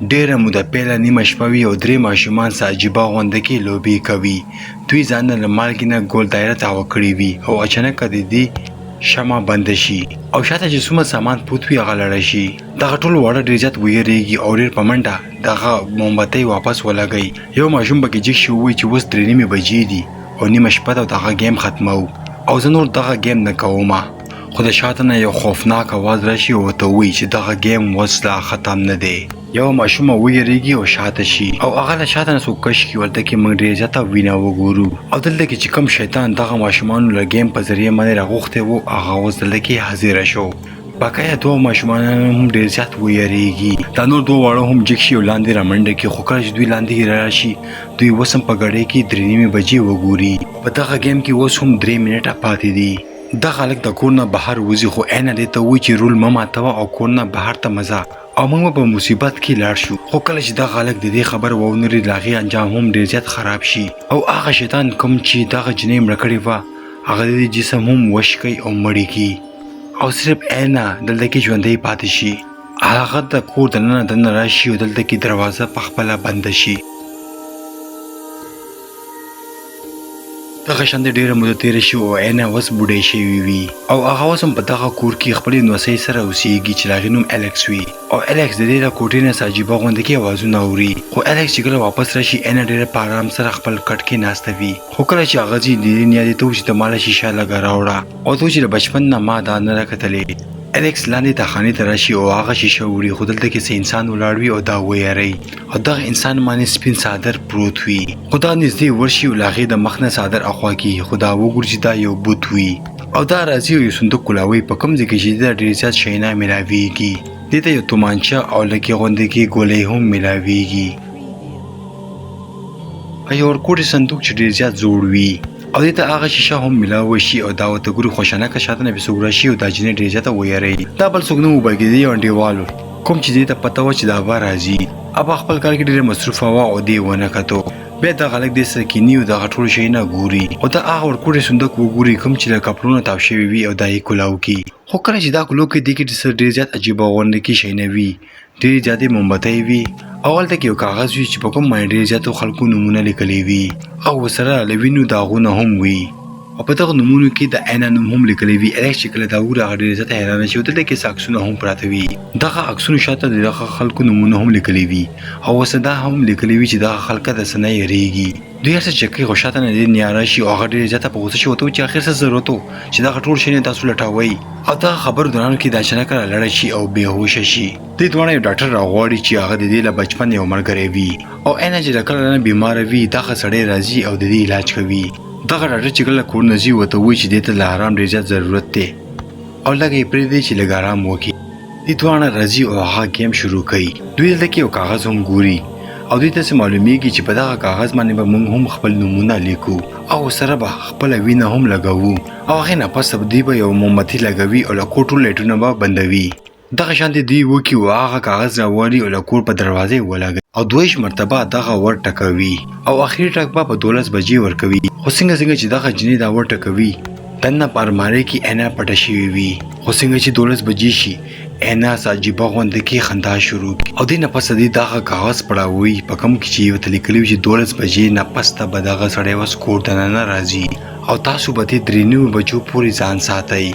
ډیره موده پیله نیمه شپه وي او درې ماشومان څه عجیبه غونډه کې لوبې کوي. دوی ځانونه له مالګې نه ګول دایره تاوه کړي وي او اچانک د دې شمع بنده شي او شاته چې څومره سامان پروت وي هغه لړه شي. دغه ټول واړه ډېر زیات ویریږي او ډېر په منډه دغه مومبتۍ واپس ولګوي. یو ماشوم پکې جګ شي ووایي چې اوس 3:30 بجې دي او نیمه شپه ده او دغه گیم ختمو او زه نور دغه گیم نه کومه. خو د شاته نه یو خوفناک اواز راشي او ورته وایي چې دغه گیم اوس لا ختم نه دی. یو ماشوم ویریږي او شاته شي او هغه له شاته نه څوک کش کړي ورته کې موږ ډېر زیاته وینه وګورو او دلته کې چې کوم شیطان دغه ماشومانو له گیم په ذریعه باندې راغوښتی و هغه اوس دلته کې حاضره شو. بقیه دوه ماشومان هم ډېر زیات ویریږي. دا نور دوه واړه هم جګ شي او لاندې رامنډه کړي خو کله چې دوی لاندې راشي دوی اوس هم په ګړۍ کې 3:30 بجې وګوري. په دغه گیم کې اوس هم 3 منټه پاتې دي. دا خلک د کور نه بهر وځي خو عین دې ته وایي چې رول مه ماتوه او کور نه بهر ته مزه او موږ په مصیبت کې لاړ شو. خو کله چې دغه خلک د دې خبر واونري د هغې انجام هم ډېر زیات خراب شي او هغه شیطان کوم چې دغه جنۍ مړه کړې وه هغه د دې جسم هم وش کوي او مړې کړي او صرف عینه دلته کې ژوندی پاتې شي. هغه د کور دننه راشي او دلته کې دروازه په خپله بنده شي. دغه شان ډېره موده تېره شي او عینه اوس بوډۍ شوې وي او هغه اوس هم په دغه کور کې خپلې نوسۍ سره اوسېږي چې د هغې نوم الیکس وي او الیکس د دې له کوټې نه څه عجیبه غونډه کې اوازونه اوري. خو الیکس چې کله واپس راشي عینه ډېره په ارام سره خپل کټ کې ناسته وي. خو کله چې هغه ځي د دې نیا دې ته وایي چې ته ما له شیشه لږه راوړه او ته چې له بچپن نه ما دا نه راکتلې. الیکس لاندې تخانې ته راشي او هغه شیشه وړي خو دلته کې څه انسان ولاړ وي او دا ویری او دغه انسان باندې سپین څادر پروت وي. خو دا نږدې ورشي او له هغې د مخ نه څادر اخوا کېږي خو دا وګوري چې دا یو بوت وي او دا راځي او یو صندوق کولاوي په کوم ځای کې چې دا ډېر زیات شیانه میلاویږي. دې ته یو تومانچه او لکې غوندې کې ګولۍ هم میلاویږي او یو ورکوټي صندوق چې ډېر زیات زوړ وي او دې ته هغه شیشه هم میلاوه شي او دا ورته ګوري خوشانکه شاته نه پې څوک راشي او دا جینۍ ډېر زیاته ویروي. دا بل څوک نه و بلکې د یو انډیوال کوم چې دې ته پته وه چې دا به راځي. ابا خپل کار کې ډېره مصروفه وه او دې ونه کتو. بیا دغه هلک دې سره کیني او دغه ټول شیونه ګوري او دا هغه ورکوټی صندوق وګوري کوم چې له کپړو نه تاو شوي وي او دا یې کلاو کړي. خو کله چې دا کلاو کړي دې کې ډېر زیات عجیبه غونډه کې شیونه وي ډېرې زیاتې مومبتۍ وي او هلته کې یو کاغذ وي چې په کوم باندې ډېر زیاتو خلکو نومونه لیکلي وي او ورسره له وینو داغونه هم وي او په دغه نومونو کې د عینه نوم هم لیکلی وي. الیکس چې کله دا وګوري هغه ډېر زیات حیرانه شي او دلته کې څه عکسونه هم پراته وي. دغه عکسونو شاته د دغه خلکو نومونه هم لیکلي وي او ورسره دا هم لیکلي وي چې دغه خلکه د څه نه یېرېږي. دوی هر څه چک کوي خو شاته نه دې نیا راشي او هغه ډېر زیاته په غوسه شي ورته وایي چې اخر څه ضرورت و چې دغه ټول شیان تاسو لټوئ او دغه خبرو دوران کې دا اچانک رالاړه شي او بېهوشه شي. دوی دواړه یو ډاکټر راغواړي چې هغه د دې له بچپن یو ملګری وي او عینه چې له کله نه بیماره وي دغه سړی راځي او د دې علاج کوي. دغه ډاکټر چې کله کور نه ځي ورته وایي چې دې ته له آرام ډېر زیات ضرورت دی او لږ یې پرېږدي چې لږ آرام وکړي. دوی دواړه راځي او هغه گیم شروع کوي. دوی دلته کې یو کاغذ هم ګوري او دوی ته څه معلومیږي چې په دغه کاغذ باندې به موږ هم خپل نومونه لیکو او سره به خپله وینه هم لګوو او هغې نه پس دوی به یو مومبتي لګوي او له کور ټول لایټونه به بندوي. دغه شانتې دوی وکړي او هغه کاغذ راوړي او له کور په دروازې ولګوي او 2 مرتبه دغه ور ټکوي او اخري ټک به په 12 بجې ورکوي. خو څنګه چې دغه جنۍ دا ور ټکوي دننه په المارۍ کې عینه پټه شوې وي. خو څنګه چې 12 بجې شي عینه څه عجیبه غونډه کې خندا شروع کړي او دې نه پس دې دغه کاغذ پړاوي په کوم کې چې ورته لیکلي وي چې 12 بجې نه پس ته به دغه سړی اوس کور دننه راځي او تاسو به دې 3:30 بجو پورې ځان ساتئ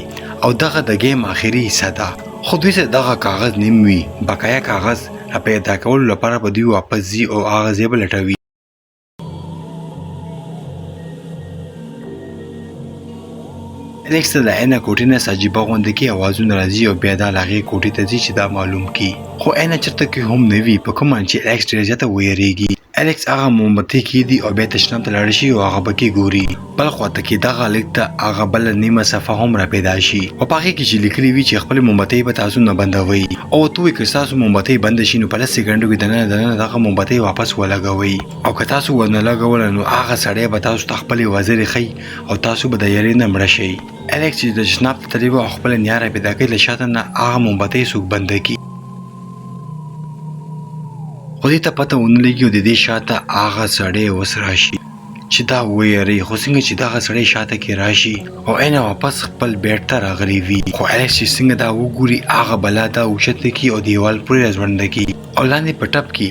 او دغه د ګیم آخري حصه ده. خو دوی سره دغه کاغذ نیم وي. بقایا کاغذ را پیدا کولو لپاره به دوی واپس ځي او هغه ځای به لټوي. الیکس ته د عینه کوټې نه څه عجیبه غونډه کې اوازونه راځي او بیا دا له هغې کوټې ته ځي چې دا معلوم کړي. خو عینه چېرته کې هم نه وي په کوم باندې چې الیکس ډېر زیاته ویریږي. الیکس هغه مومبتۍ کېږدي او بیا تشناب ته لاړ شي او هغه به کې ګوري. بل خواته کې دغه هلک ته هغه بله نیمه صفحه هم را پیدا شي او په هغې کې چې لیکلي وي چې خپلې مومبتۍ به تاسو نه بندوئ او ورته ووایي که ستاسو مومبتۍ بنده شي نو په 10 سکنډو کې دننه دغه مومبتۍ واپس ولګوئ او که تاسو ونه لګوله نو هغه سړی به تاسو ته خپلې وزرې ښیي او تاسو به د یارۍ نه مړه شئ. الیکس چې د تشناب ته تللی و او خپله نیا را پیدا کوي له شاته نه هغه مومبتۍ څوک بنده کړي خو دې ته پته ونه لګي او د دې شاته هغه سړی اوس راشي چې دا ویری خو څنګه چې دغه سړی شاته کې راشي او اینا واپس خپل بیټ ته راغلی وي خو الیکس چې څنګه دا وګوري هغه بلا دا اوچته کی او دیوال پورې ځوړنده کی او لاندې په ټپ کې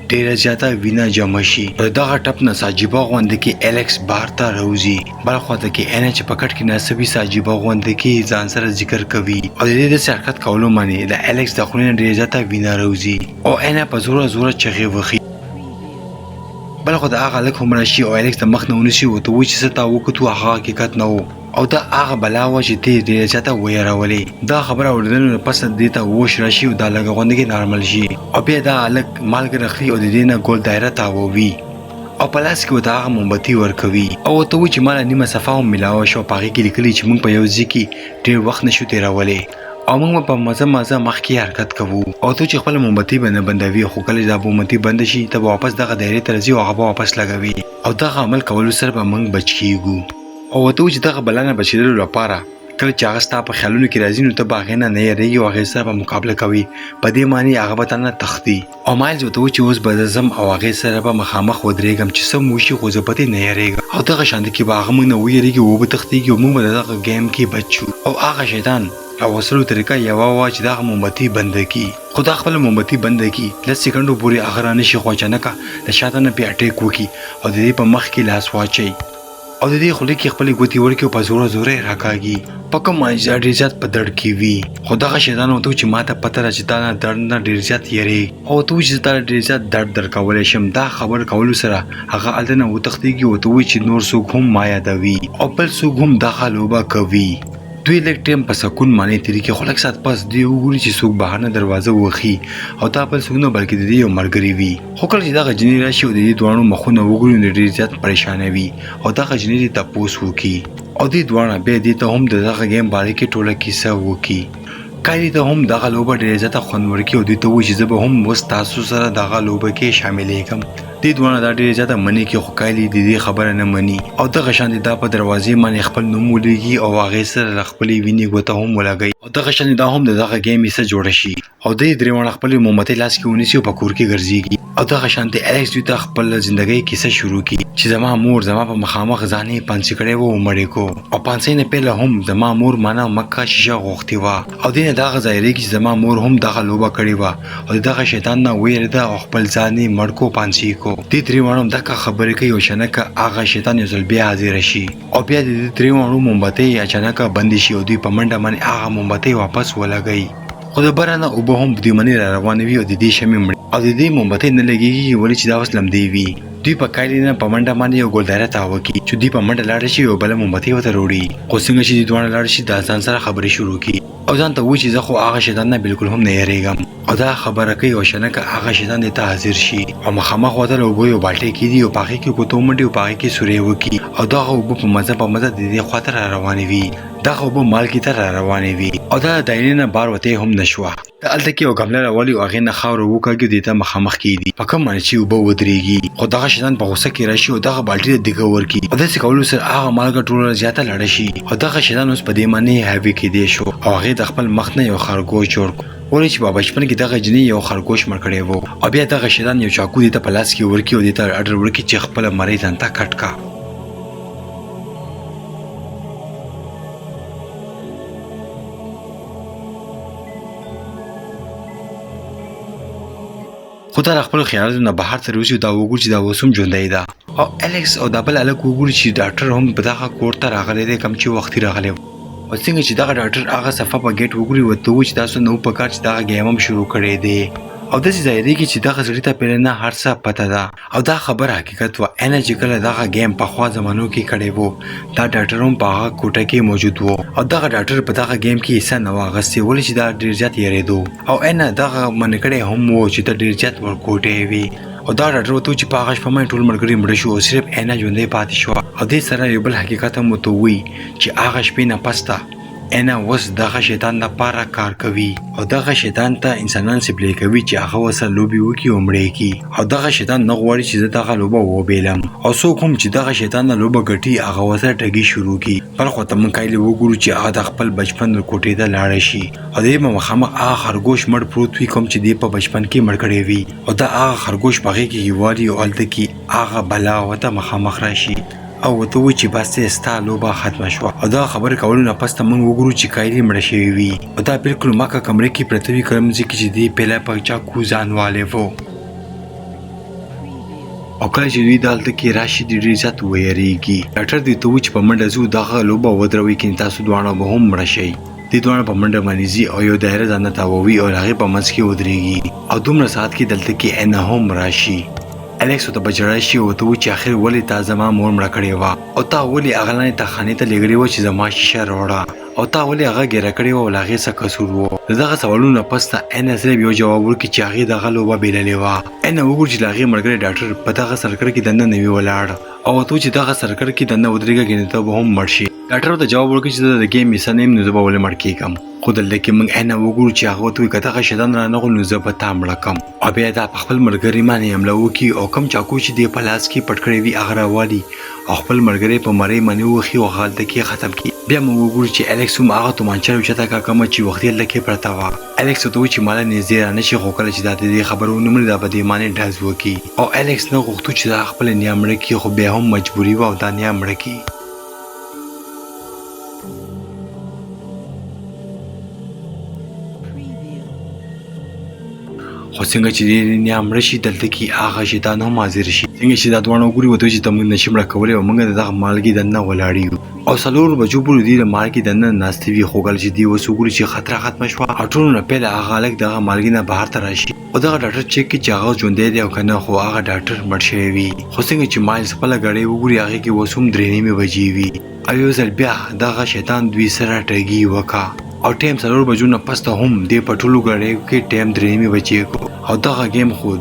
ډیره زیاته وینا جمع شي او دغه ټپ نه ساجيبه غونډه کې الیکس بار ته راوځي بل خواته کې اینا چې پکټ کې ناسبي ساجيبه غونډه کې ځان سره ذکر کوي او د دې حرکت کولو معنی د الیکس د خونې ډیره زیاته وینا راوځي او اینا په زوره چغې وخی بل خو د هغه لک هم راشي او الیکس د مخ نه ونشي او ته و چې ستا وکړو هغه حقیقت نه وو او دا هغه بلا و چې دې ډېر زیاته ویراولې دا خبره اوریدل پس دې ته وښ راشي او دا لګ غونډه کې نارمل شي او بیا دا الک مالګ رخلي او د دې نه ګول دایره تاووي او پلاس کې ودا هغه مومبتي ورکوي او ته و چې مال نیمه صفه هم ملاوه شو پاږي کې لیکلي چې موږ په یو ځکه ډېر وخت نشو تیرولې او موږ په مزه مخکې حرکت کوو او ته چې خپل مومبتي باندې بندوي خو کله دا مومبتي بند شي ته واپس دغه دایره ته راځي او هغه واپس لګوي او دغه عمل کولو سره به موږ بچ کیږو او ته چې دغه بلانه بچیدلو لپاره کله چې هغه ستا په خیالونو کې راځي نو ته باغې نه یریږي او هغه سره به مقابله کوي په دې معنی هغه به تنه تختی او مایلز ته چې اوس به زم او هغه سره به مخامخ ودرېږم چې سم وشي خو زه پته نه یریږم او دغه شاند کې باغ موږ نه ویریږي او به تختیږي او موږ به دغه گیم کې بچو او هغه شیطان او وسلو طریقه یو وا چې دغه مومبتي بند کی خدا خپل مومبتي بند کی لږ سکندو پورې اخرانه شي خو اچانک د شاته نه په اٹیک وکي او د دې په مخ کې لاس واچي او د دې خلک خپل ګوتی ورکه په زوره راکاږي پکه ماجا ډیر زیات په دړ کې وي خدا شیطان وته چې ماته پته را چې دا درد نه ډیر زیات یری او ته چې دا ډیر زیات درد درکولې شم دا خبر کول سره هغه الته وتختيږي او ته چې نور څوک هم مایا دوي او بل څوک هم دغه لوبه کوي دوی لږ ټیم په سکون معنی طریقې خلک سات پس دی وګوري چې څوک بهر دروازه وخی او تا په څنګه بلکې د دې یو مرګري وي خو کله چې دا غجنی راشي او د دې دوانو مخونه وګوري نو ډیر زیات پریشان وي او دا غجنی ته پوس وکي او دې دوانه به دې ته هم دغه گیم باندې کې ټوله کیسه وکي کایلی ته هم دغه لوبه ډیر زیات خوند ورکي او دې ته و چې زه به هم وس تاسو سره دغه لوبه کې شاملې کم دې دوانه دا ډیر زیات منی کې خو کایلی دې خبره نه مني او دغه شان دا په دروازې باندې خپل نوم ولېږي او هغه سره خپل ویني غوته هم ولګي او دغه شان دا هم دغه گیم یې سره جوړ شي او دې درېونه خپل مومته لاس کې ونیسي او په کور کې ګرځيږي او دغه شان الیکس دوی ته خپل ژوندۍ کیسه شروع کی چې زما مور زما په مخامخ ځانې پانسي کړي وو مړې کو او پانسي نه پهله هم زما مور معنا مکه شیشه غوښتي وا او دې دغه ظاهري کې زما مور هم دغه لوبه کړې وا او دغه شیطان نه ویرده او خپل ځانې مړکو پانسي کو دې درېونه دغه خبرې کوي او شنکه هغه شیطان یو ځل بیا حاضر شي او بیا دې درېونه مومبتي اچانک بند شي او دوی په منډه باندې هغه مومبتي واپس ولګي خو د برانه او به هم د منی را روانوي او د دې شمې او د دې مومبتي نه لګيږي ولې چې دا وسلم دی وی دوی په کایلی نه په منډه باندې یو ګولداره تاو کی چې دوی په منډه لاړ شي او بل مومبتي وته وروړي خو څنګه چې دوه لاړ شي د ځان سره خبرې شروع کی او ځان ته و چې زه خو هغه شیطان نه بالکل هم نه یریږم او دا خبره کوي او شنکه هغه شیطان ته حاضر شي او مخامخ وته لوګو یو بالټي کې دی او پاخي کې کوته منډي او پاخي کې سوري وکي او دا خو په مزه د دې خاطر رواني وي دا خو به مال کې تر رواني وي او دا داینه نه بار وته هم نشوه د الته کې او غمله راولي او هغه نه خاور وکړي د ته مخامخ کې دي پکه معنی چې وب ودرېږي خو دغه شیطان په غوسه کې راشي او دغه بالټي دغه ورکی او د څه کولو سره هغه مالګه ټوله زیاته لړ شي او دغه شیطان اوس په دې معنی هاوی کې دی شو او هغه د خپل مخ نه یو خرګوش جوړ ولې چې بابا بچپن کې دغه جنې یو خرګوش مړ کړی وو او بیا دغه شیطان یو چاقو دې ته پلاس کې ورکی او دې ته اډر ورکی چې خپل مریض انت کټکا خو دا خپل خیالاتو نه بهر ته روزي دا وګور چې دا وسوم ژوندۍ ده او الیکس او دا بل الک وګور چې ډاکټر هم په دغه کور ته راغلی دی کم چې وخت راغلی او څنګه چې دغه ډاکټر هغه صفه په گیټ وګوري وته و چې تاسو نو په کار چې دغه گیم هم شروع کړی دی او د ظاهري کې چې دغه زړه ته پیرنه هر څه پته ده او دا خبر حقیقت و انرژیکل دغه گیم په خوا زمانو کې کړي وو دا ډاکټر هم په هغه کوټه کې موجود وو او دغه ډاکټر په دغه گیم کې حصہ نه واغستې ولې چې دا ډیر زیات یریدو او ان دغه منکړې هم وو چې د ډیر زیات ورکوټې وي او دا ډاکټر وته چې په هغه شپه مې ټول مرګري مړ شو او صرف اینا ژوندې پاتې شو او دې سره یو بل حقیقت هم وته وی چې هغه شپې نه پستا انا وس دغه شیطان لپاره کار کوي او دغه شیطان ته انسانان سپلی کوي چې هغه وسه لوبي وکي او مړی کی او دغه شیطان نه غواړي چې دغه لوبه وبېلم او څوک هم چې دغه شیطان نه لوبه ګټي هغه وسه ټګي شروع کی بل خو ته مونږ کایله وګورو چې هغه د خپل بچپن کوټې ته لاړ شي او دې مخامخ هغه خرګوش مړ پروت وي کوم چې دې په بچپن کې مړ کړی وي او دا هغه خرګوش پغې کې یوالي او الته کې هغه بلا وته مخامخ راشي او ته و چې بس ستا لوبه ختمه شوه او دا خبر کولو نه پس ته موږ وګورو چې کایلی مړه شوې وي او دا بالکل ماکه کمرې کې پرته وي کوم چې دی پهله په چاکو ځانواله وو او کله چې دوی دالته کې راشي د ډېر زیات ویریږي ډاکټر دې ته و چې په منډه زو دغه لوبه ودروي کې تاسو دواړه به هم مړه شئ دې دواړه په منډه باندې ځي او یو دایره ځان ته تاووي او هغې په منځ کې ودرېږي او دومره ساعت کې دلته کې انا هم راشي الیکس ته بجړای شي او ته چې اخر ولې تا زما مور مړه کړې وه او تا ولې هغه لاندې ته خانې ته لېږلې وه چې زما شیشه راوړه او تا ولې هغه ګیره کړې وه او له هغې څه قصور و د دغه سوالونو نه پس ته انا صرف یو جواب ورکړي چې هغې دغه لوبه بېللې وه انا وګوري چې له هغې ملګری ډاکټر په دغه سرکړه کې دننه نه وي ولاړ او ته چې دغه سرکړه کې دننه ودرېږه ګینې ته به هم مړ شي ډاکټر ته جواب ورکړي چې زه د ګیم حصه نه یم نو زه به ولې مړ کېږم خو دلته کې موږ انا وګورو چې هغه ورته وایي که دغه شیطان رانغلو نو زه به تا مړه کړم او بیا دا په خپل ملګري باندې حمله وکړي او کوم چاقو چې دی په لاس کې پټ کړی وي هغه راوالي او خپل ملګری په مرۍ باندې ووهي او هلته کې ختم کړي بیا موږ وګورو چې الیکس هم هغه تومانچه اوچته کړه کومه چې وختي هلته کې پرته وه الیکس ورته وایي چې ماله نږدې رانشي خو کله چې دا د دې خبرو ونه مړي دا به دې باندې ډز وکړي او الیکس نه غوښتو چې دا خپله نیا مړه کړي خو بیا هم مجبوري وه او دا نیا مړه کړي خو څنګه چې دې نیا مړه شي دلته کې هغه شیطان هم حاضر شي څنګه چې دا دواړه وګوري ورته چې ته موږ نشي مړه کولی او موږ د دغه مالګې دننه ولاړ یو او 4 بجو پورې دوی د مالګې دننه ناستې وي خو کله چې دوی اوس وګوري چې خطره ختمه شوه او ټولو نه پیله هغه هلک دغه مالګې نه بهر ته راشي او دغه ډاکټر چیک کړي چې هغه ژوندی دی او که نه خو هغه ډاکټر مړ شوی وي خو څنګه چې مایلز خپله ګړۍ وګوري هغې کې اوس هم 3:30 بجې وي او یو ځل بیا دغه شیطان دوی سره ټګي وکړه او ټایم 4 بجو نه پس ته هم دې په ټولو ګړیو کې ټایم 3:30 بجې کو او دغه گیم خو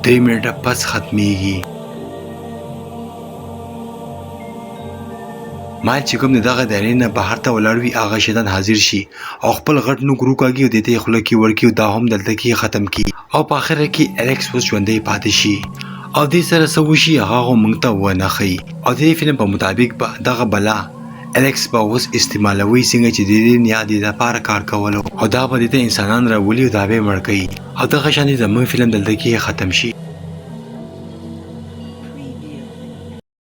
3 منټه پس ختمیږي ما چې کوم دغه دایرې نه بهر ته ولاړ وي هغه شیطان حاضر شي او خپل غټ نوک روکاږي او د دې خوله کې ورکي او دا هم دلته کې ختم کی او په اخره کې الیکس اوس ژوندی پاتې شي او دې سره څه وشي هغه موږ ته ونه ښیي او د دې فلم په مطابق به دغه بلا الیکس به اوس استعمالوي څنګه چې د دې نیا د لپاره کار کولو او دا به د انسانان راولي او دا به مړ کوي او دغه شان زموږ فلم دلته کې ختم شي